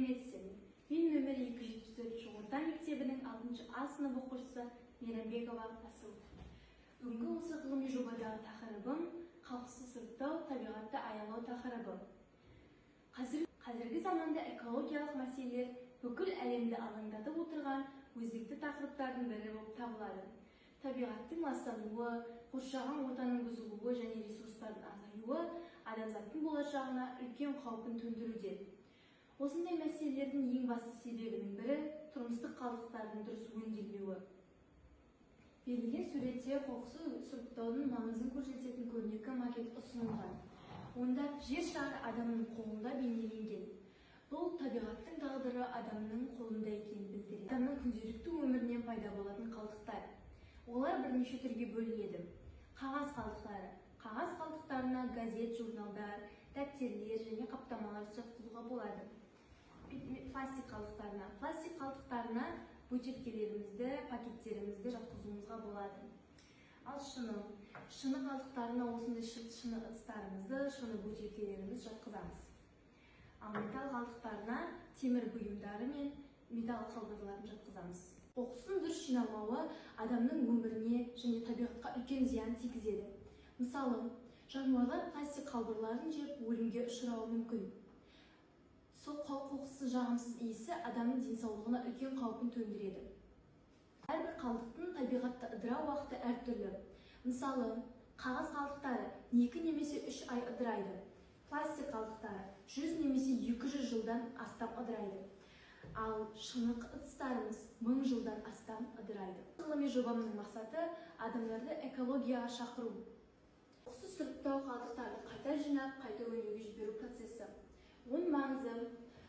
сәлеметсің. Мен нөмір 274 орта мектебінің 6 А сынып оқушысы Мейрамбекова Асыл. Бүгінгі осы ғылыми жобадағы тақырыбым қауіпсіз сұрыптау, табиғатты аялау тақырыбы. Қазіргі заманда экологиялық мәселелер бүкіл әлемді алаңдатып отырған өзекті тақырыптардың бірі болып табылады. Табиғаттың ластануы, қоршаған ортаның бұзылуы және ресурстардың азаюы адамзаттың болашағына үлкен қаупін төндіруде. Осындай мәселелердің ең басты себебінің бірі тұрмыстық қалдықтардың дұрыс өңделмеуі. Берілген суретте қоқысты сұрыптаудың маңызын көрсететін көрнекі макет ұсынылған. Онда жер шары адамның қолында бейнеленген. Бұл табиғаттың тағдыры адамның қолында екенін білдіреді. Адамның күнделікті өмірінен пайда болатын қалдықтар. Олар бірнеше түрге бөлінеді. Қағаз қалдықтары. Қағаз қалдықтарына газет, журналдар, дәптерлер және қаптамалар жатқызуға болады. Пластик қалдықтарына. Пластик қалдықтарына бөтелкелерімізді, пакеттерімізді жатқызуымызға болады. Ал шыны қалдықтарына осындай шыны ыдыстарымызды, шыны бөтелкелерімізді жатқызамыз. Ал металл қалдықтарына темір бұйымдары мен металл қалдықтарын жатқызамыз. Қоқыстың дұрыс жиналмауы адамның өміріне және табиғатқа үлкен зиян тигізеді. Мысалы, жануарлар пластик қалдықтарын жеп өлімге ұшырауы мүмкін. Сол қоқыстың жағымсыз иісі адамның денсаулығына үлкен қаупін төндіреді. Әрбір қалдықтың табиғатта ыдырау уақыты әртүрлі. Мысалы, қағаз қалдықтары 2 немесе 3 ай ыдырайды. Пластик қалдықтары 100 немесе 200 жылдан астам ыдырайды. Ал шыны ыдыстарымыз 1000 жылдан астам ыдырайды. Ғылыми жобамның мақсаты адамдарды экологияға шақыру. Қоқысты сұрыптау қалдықтарды қайта жинап, қайта өңдеуге жіберу процесі. Оның маңызы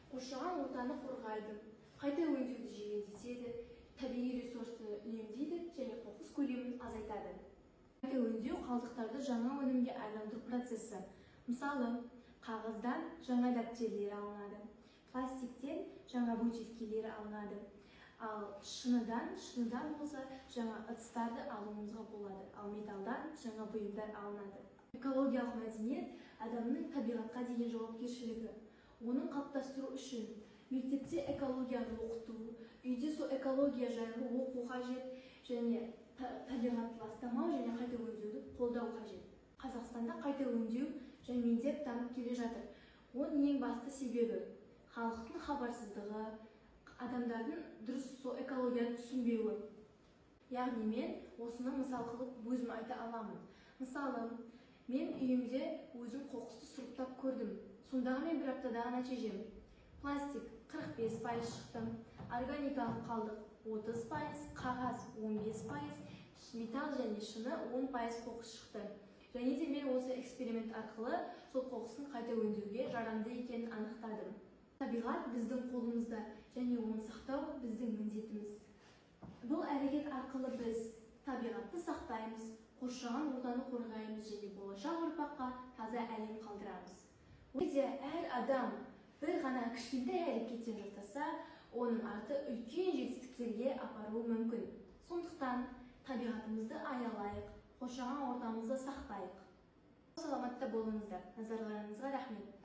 қоршаған ортаны қорғайды, қайта өңдеуді жеңілдетеді, табиғи ресурсты үнемдейді және қоқыс көлемін азайтады. Қайта өңдеу қалдықтарды жаңа өнімге айналдыру процесі. Мысалы, қағаздан жаңа дәптерлер алынады, пластиктен жаңа бөтелкелер алынады, ал шыныдан болса жаңа ыдыстарды алуымызға болады, ал металдан жаңа бұйымдар алынады. Экологиялық мәдениет адамның табиғатқа деген жауапкершілігі. Оның қалыптастыру үшін мектепте экологияны оқыту, үйде сол экология жайлы оқу қажет және табиғатты ластамау және қайта өңдеуді қолдау қажет. Қазақстанда қайта өңдеу жеңілдеп дамып келе жатыр. Оның ең басты себебі халықтың хабарсыздығы, адамдардың дұрыс сол экологияны түсінбеуі. Яғни мен осыны мысал қылып өзім айта аламын. Мысалы, мен үйімде өзім қоқысты сұрыптап көрдім. Сондағы мен бір аптадағы нәтижем. Пластик 45% шықты, органикалық қалдық 30%, қағаз 15%, металл және шыны 10% қоқыс шықты. Және де мен осы эксперимент арқылы сол қоқыстың қайта өңдеуге жарамды екенін анықтадым. Табиғат біздің қолымызда және оны сақтау біздің міндетіміз. Бұл әрекет арқылы біз табиғатты сақтаймыз, қоршаған ортаны қорғаймыз және болашақ ұрпаққа таза әлем қалдырамыз. Онда әр адам бір ғана кішкентай әрекеттен жасаса, оның арты үлкен жетістіктерге апаруы мүмкін. Сондықтан табиғатымызды аялайық, қоршаған ортамызды сақтайық. Саламатта болыңыздар. Назарларыңызға рахмет.